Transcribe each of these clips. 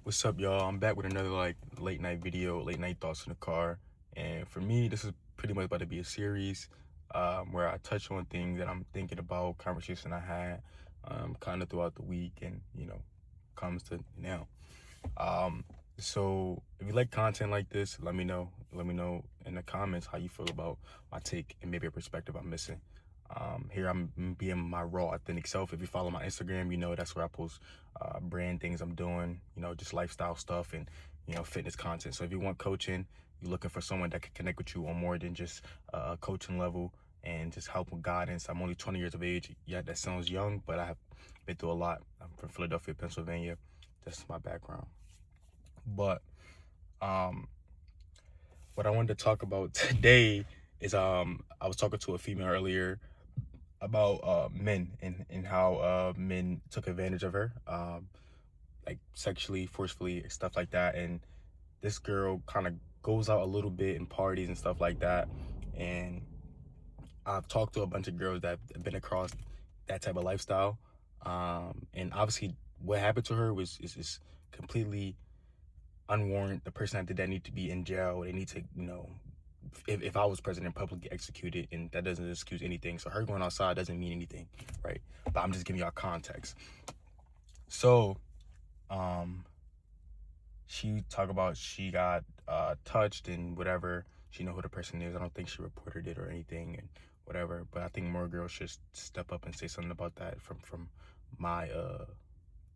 What's up, y'all? I'm back with another late night video, late night thoughts in the car. And for me, this is pretty much about to be a series where I touch on things that I'm thinking about, conversation I had kind of throughout the week, and comes to now. Um, so if you like content like this, let me know. Let me know in the comments how you feel about my take and maybe a perspective I'm missing. Here I'm being my raw, authentic self. If you follow my Instagram, you know that's where I post brand things I'm doing, just lifestyle stuff and fitness content. So if you want coaching, you're looking for someone that can connect with you on more than just a coaching level and just help with guidance. I'm only 20 years of age. Yeah, that sounds young, but I have been through a lot. I'm from Philadelphia, Pennsylvania. That's my background. But um, what I wanted to talk about today is I was talking to a female earlier about men and how men took advantage of her, like sexually, forcefully, stuff like that. And this girl kind of goes out a little bit in parties and stuff like that. And I've talked to a bunch of girls that have been across that type of lifestyle. And obviously, what happened to her was is completely unwarranted. The person that did that need to be in jail. They need to, if I was president, publicly executed, and that doesn't excuse anything. So her going outside doesn't mean anything, right? But I'm just giving y'all context. So, she talked about she got touched and whatever. She know who the person is. I don't think she reported it or anything and whatever. But I think more girls should step up and say something about that from my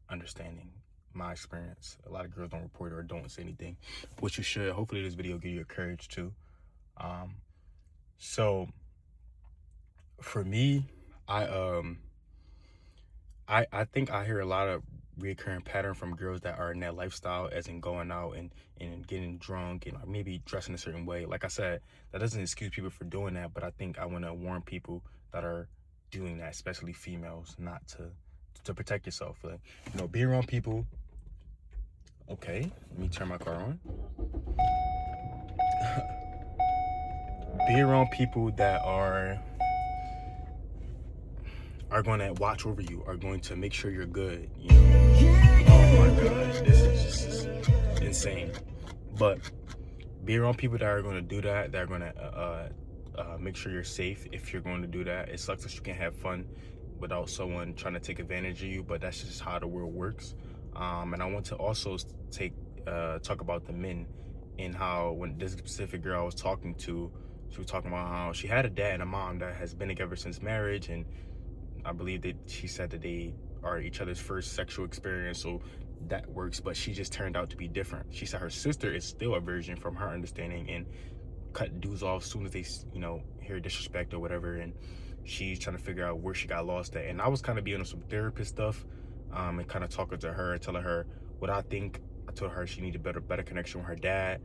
understanding, my experience. A lot of girls don't report it or don't say anything, which you should. Hopefully this video give you courage too. So for me, I I think I hear a lot of recurring pattern from girls that are in that lifestyle, as in going out and getting drunk and maybe dressing a certain way. Like I said, that doesn't excuse people for doing that, but I think I want to warn people that are doing that, especially females, not to protect yourself. Like, be around people. Okay, let me turn my car on. Be around people that are going to watch over you, are going to make sure you're good. Oh my gosh, this is insane. But be around people that are going to do that. That are going to make sure you're safe if you're going to do that. It sucks that you can't have fun without someone trying to take advantage of you, but that's just how the world works. And I want to also talk about the men and how when this specific girl I was talking to, she was talking about how she had a dad and a mom that has been together since marriage, and I believe that she said that they are each other's first sexual experience, so that works. But she just turned out to be different. She said her sister is still a virgin from her understanding and cut dudes off as soon as they, hear disrespect or whatever. And she's trying to figure out where she got lost at. And I was kind of being on some therapist stuff, and kind of talking to her, telling her what I think. I told her she needed better connection with her dad,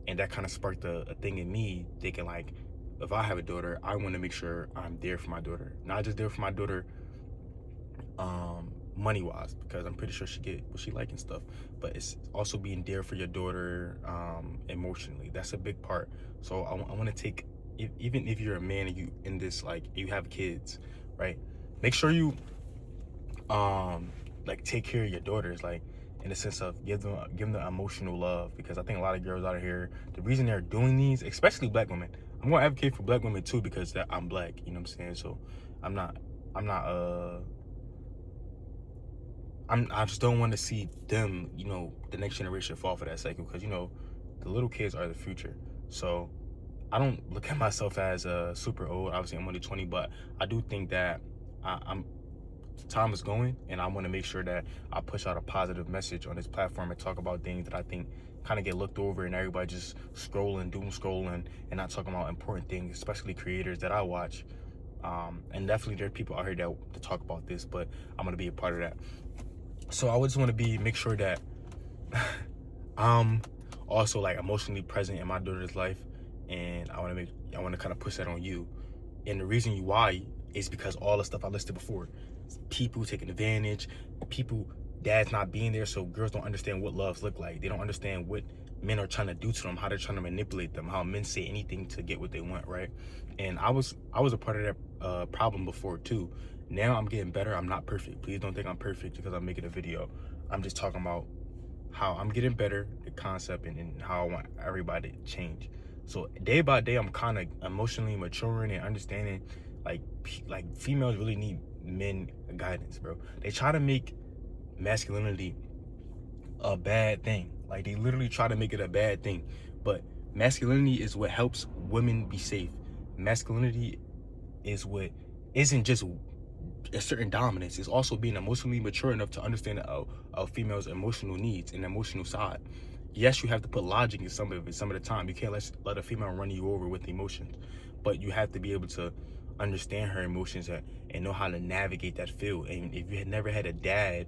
and that kind of sparked a thing in me, thinking like, if I have a daughter, I want to make sure I'm there for my daughter, not just there for my daughter money wise, because I'm pretty sure she get what she like and stuff, but it's also being there for your daughter emotionally. That's a big part. So I want to take, even if you're a man and you in this, like, you have kids, right, make sure you like take care of your daughters, like in the sense of give them the emotional love, because I think a lot of girls out here, the reason they're doing these, especially black women, I'm gonna advocate for black women too, because I'm black, you know what I'm saying? So I'm not I just don't want to see them, the next generation fall for that cycle, because the little kids are the future. So I don't look at myself as super old. Obviously, I'm only 20, but I do think that I'm time is going, and I want to make sure that I push out a positive message on this platform and talk about things that I think kind of get looked over, and everybody just doom scrolling, and not talking about important things, especially creators that I watch. And definitely there are people out here that to talk about this, but I'm gonna be a part of that. So I just want to make sure that I'm also like emotionally present in my daughter's life, and I want to kind of push that on you. And the reason why is because all the stuff I listed before, people taking advantage, people, dads not being there, so girls don't understand what loves look like. They don't understand what men are trying to do to them, how they're trying to manipulate them, how men say anything to get what they want, right? And I was a part of that problem before too. Now I'm getting better. I'm not perfect. Please don't think I'm perfect because I'm making a video. I'm just talking about how I'm getting better, the concept, and how I want everybody to change. So day by day, I'm kind of emotionally maturing and understanding, like females really need men guidance, bro. They try to make masculinity a bad thing. Like they literally try to make it a bad thing. But masculinity is what helps women be safe. Masculinity is what isn't just a certain dominance. It's also being emotionally mature enough to understand a female's emotional needs and emotional side. Yes, you have to put logic in some of it. Some of the time, you can't let a female run you over with emotions, but you have to be able to understand her emotions and know how to navigate that field. And if you had never had a dad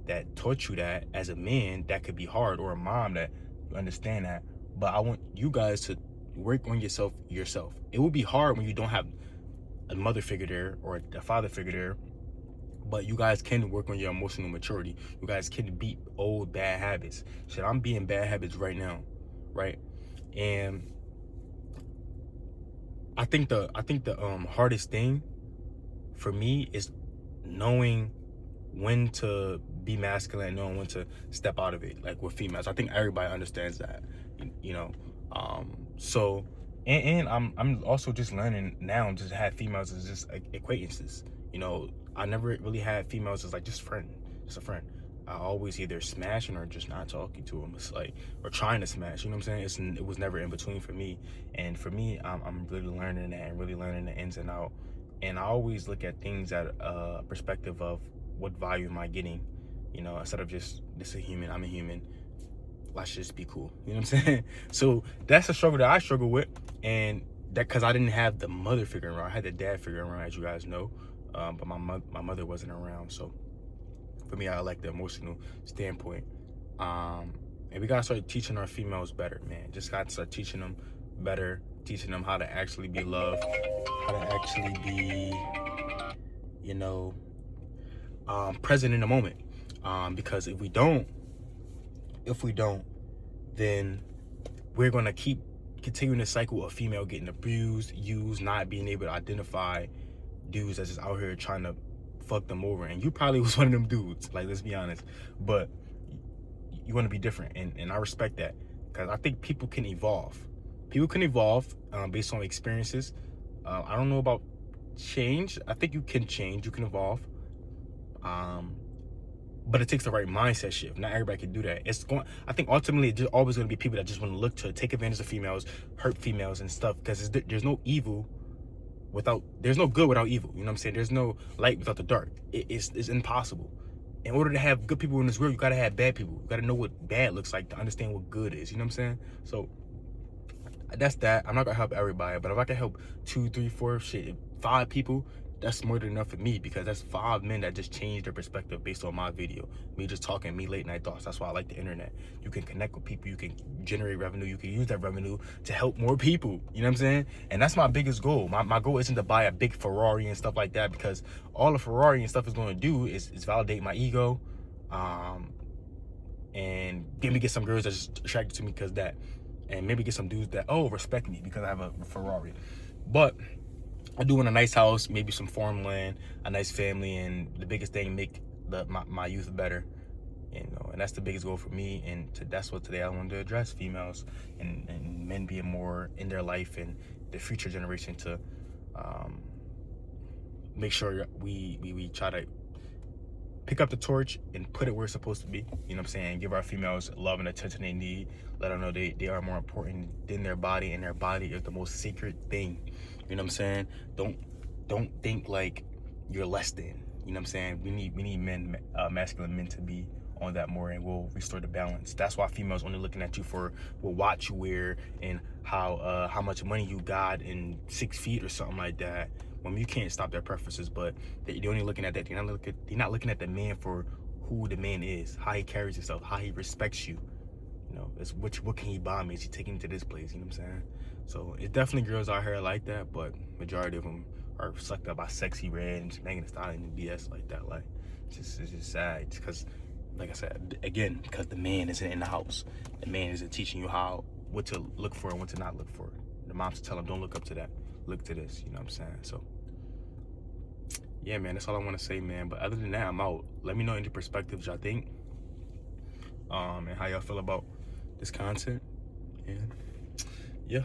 that taught you that as a man, that could be hard, or a mom that you understand that. But I want you guys to work on yourself. It will be hard when you don't have a mother figure there or a father figure there, but you guys can work on your emotional maturity. You guys can beat old bad habits. Shit, I'm beating bad habits right now, right? And I think the hardest thing for me is knowing when to be masculine, knowing when to step out of it. Like with females, I think everybody understands that, you know. So and I'm also just learning now just to have females as just acquaintances. You know, I never really had females as like just a friend. I always either smashing or just not talking to them. It's like, or trying to smash. You know what I'm saying? It was never in between for me. And for me, I'm really learning that and really learning the ins and out. And I always look at things at a perspective of what value am I getting? You know, instead of just this is a human, I'm a human. Let's just be cool. You know what I'm saying? So that's a struggle that I struggle with, and that because I didn't have the mother figure around. I had the dad figure around, as you guys know, but my mother wasn't around. So for me, I like the emotional standpoint. And we gotta start teaching our females better, man. Just gotta start teaching them better, teaching them how to actually be loved, how to actually be, you know, present in the moment. Because if we don't, then we're gonna keep continuing the cycle of female getting abused, used, not being able to identify dudes that's just out here trying to fuck them over. And you probably was one of them dudes, like, let's be honest. But you want to be different, and I respect that, because I think people can evolve. Based on experiences. I don't know about change. I think you can change, you can evolve. But it takes the right mindset shift. Not everybody can do that. I think ultimately there's always going to be people that just want to look to take advantage of females, hurt females and stuff, because there's no evil there's no good without evil. You know what I'm saying? There's no light without the dark. It's impossible. In order to have good people in this world, you got to have bad people. You got to know what bad looks like to understand what good is. You know what I'm saying? So that's that. I'm not going to help everybody, but if I can help 2, 3, 4, 5 people, that's more than enough for me, because that's 5 men that just changed their perspective based on my video. Me just talking, me late night thoughts. That's why I like the internet. You can connect with people, you can generate revenue, you can use that revenue to help more people. You know what I'm saying? And that's my biggest goal. My goal isn't to buy a big Ferrari and stuff like that, because all a Ferrari and stuff is going to do is validate my ego, and maybe get some girls that's attracted to me because that, and maybe get some dudes that respect me because I have a Ferrari. But I do want a nice house, maybe some farmland, a nice family, and the biggest thing, make my youth better. You know, and that's the biggest goal for me. And that's what today I wanted to address: females and men being more in their life, and the future generation to make sure we try to pick up the torch and put it where it's supposed to be. You know what I'm saying? Give our females love and attention they need. Let them know they are more important than their body, and their body is the most sacred thing. You know what I'm saying? Don't think like you're less than. You know what I'm saying? We need men, masculine men, to be on that more, and we'll restore the balance. That's why females only looking at you for what watch you wear and how much money you got and 6 feet or something like that. When you can't stop their preferences, but they're only looking at that. They're not looking at the man for who the man is, how he carries himself, how he respects you. You know, it's what can he buy me? Is he taking me to this place? You know what I'm saying? So it's definitely girls out here like that, but majority of them are sucked up by Sexy Red and Megan Thee Stallion and BS like that. Like, it's just sad, because, like I said again, because the man isn't in the house. The man isn't teaching you what to look for and what to not look for. The moms tell them, don't look up to that, look to this. You know what I'm saying? So yeah, man, that's all I want to say, man. But other than that, I'm out. Let me know any perspectives y'all think. and how y'all feel about this content. And yeah.